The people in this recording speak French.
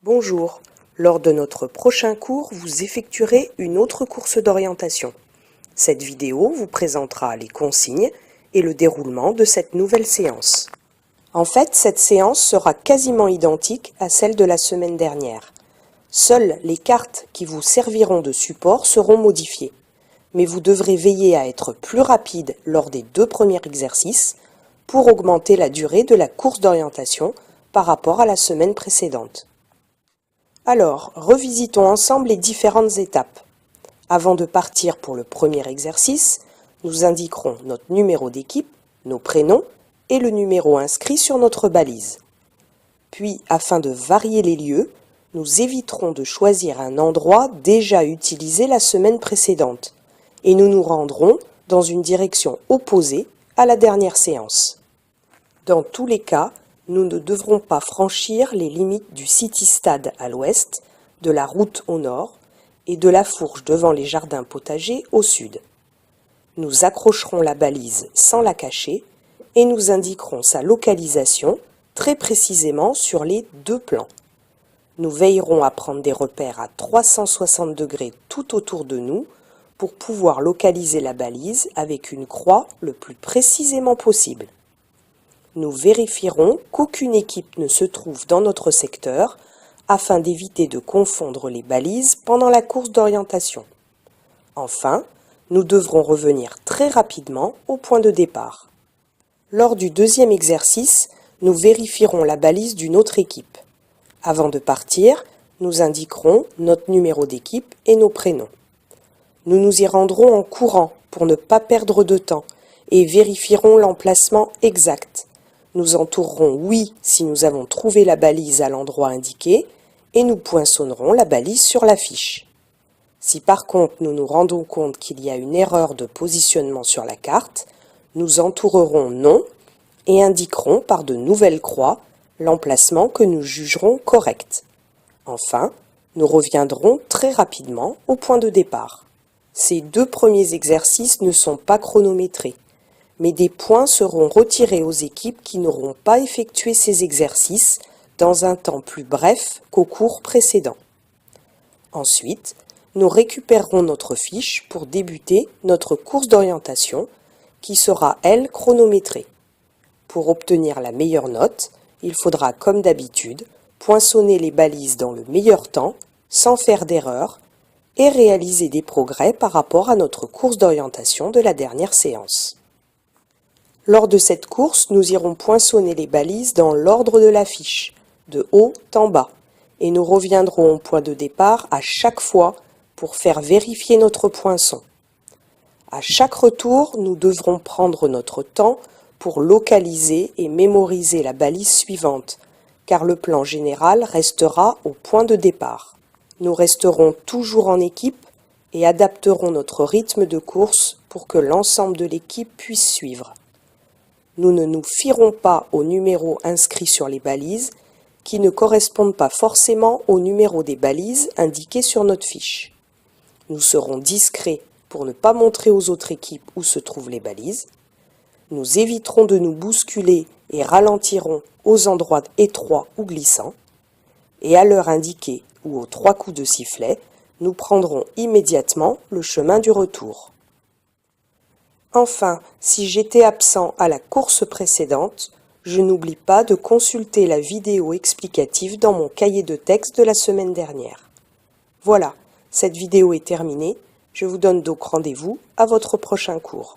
Bonjour, lors de notre prochain cours, vous effectuerez une autre course d'orientation. Cette vidéo vous présentera les consignes et le déroulement de cette nouvelle séance. En fait, cette séance sera quasiment identique à celle de la semaine dernière. Seules les cartes qui vous serviront de support seront modifiées. Mais vous devrez veiller à être plus rapide lors des 2 premiers exercices pour augmenter la durée de la course d'orientation par rapport à la semaine précédente. Alors, revisitons ensemble les différentes étapes. Avant de partir pour le premier exercice, nous indiquerons notre numéro d'équipe, nos prénoms et le numéro inscrit sur notre balise. Puis, afin de varier les lieux, nous éviterons de choisir un endroit déjà utilisé la semaine précédente et nous nous rendrons dans une direction opposée à la dernière séance. Dans tous les cas, nous ne devrons pas franchir les limites du City Stade à l'ouest, de la route au nord et de la fourche devant les jardins potagers au sud. Nous accrocherons la balise sans la cacher et nous indiquerons sa localisation très précisément sur les 2 plans. Nous veillerons à prendre des repères à 360 degrés tout autour de nous pour pouvoir localiser la balise avec une croix le plus précisément possible. Nous vérifierons qu'aucune équipe ne se trouve dans notre secteur afin d'éviter de confondre les balises pendant la course d'orientation. Enfin, nous devrons revenir très rapidement au point de départ. Lors du 2e exercice, nous vérifierons la balise d'une autre équipe. Avant de partir, nous indiquerons notre numéro d'équipe et nos prénoms. Nous nous y rendrons en courant pour ne pas perdre de temps et vérifierons l'emplacement exact. Nous entourerons oui si nous avons trouvé la balise à l'endroit indiqué et nous poinçonnerons la balise sur la fiche. Si par contre nous nous rendons compte qu'il y a une erreur de positionnement sur la carte, nous entourerons non et indiquerons par de nouvelles croix l'emplacement que nous jugerons correct. Enfin, nous reviendrons très rapidement au point de départ. Ces 2 premiers exercices ne sont pas chronométrés, mais des points seront retirés aux équipes qui n'auront pas effectué ces exercices dans un temps plus bref qu'au cours précédent. Ensuite, nous récupérerons notre fiche pour débuter notre course d'orientation qui sera, elle, chronométrée. Pour obtenir la meilleure note, il faudra, comme d'habitude, poinçonner les balises dans le meilleur temps, sans faire d'erreur, et réaliser des progrès par rapport à notre course d'orientation de la dernière séance. Lors de cette course, nous irons poinçonner les balises dans l'ordre de la fiche, de haut en bas, et nous reviendrons au point de départ à chaque fois pour faire vérifier notre poinçon. À chaque retour, nous devrons prendre notre temps pour localiser et mémoriser la balise suivante, car le plan général restera au point de départ. Nous resterons toujours en équipe et adapterons notre rythme de course pour que l'ensemble de l'équipe puisse suivre. Nous ne nous fierons pas aux numéros inscrits sur les balises qui ne correspondent pas forcément au numéro des balises indiquées sur notre fiche. Nous serons discrets pour ne pas montrer aux autres équipes où se trouvent les balises. Nous éviterons de nous bousculer et ralentirons aux endroits étroits ou glissants. Et à l'heure indiquée ou aux 3 coups de sifflet, nous prendrons immédiatement le chemin du retour. Enfin, si j'étais absent à la course précédente, je n'oublie pas de consulter la vidéo explicative dans mon cahier de texte de la semaine dernière. Voilà, cette vidéo est terminée. Je vous donne donc rendez-vous à votre prochain cours.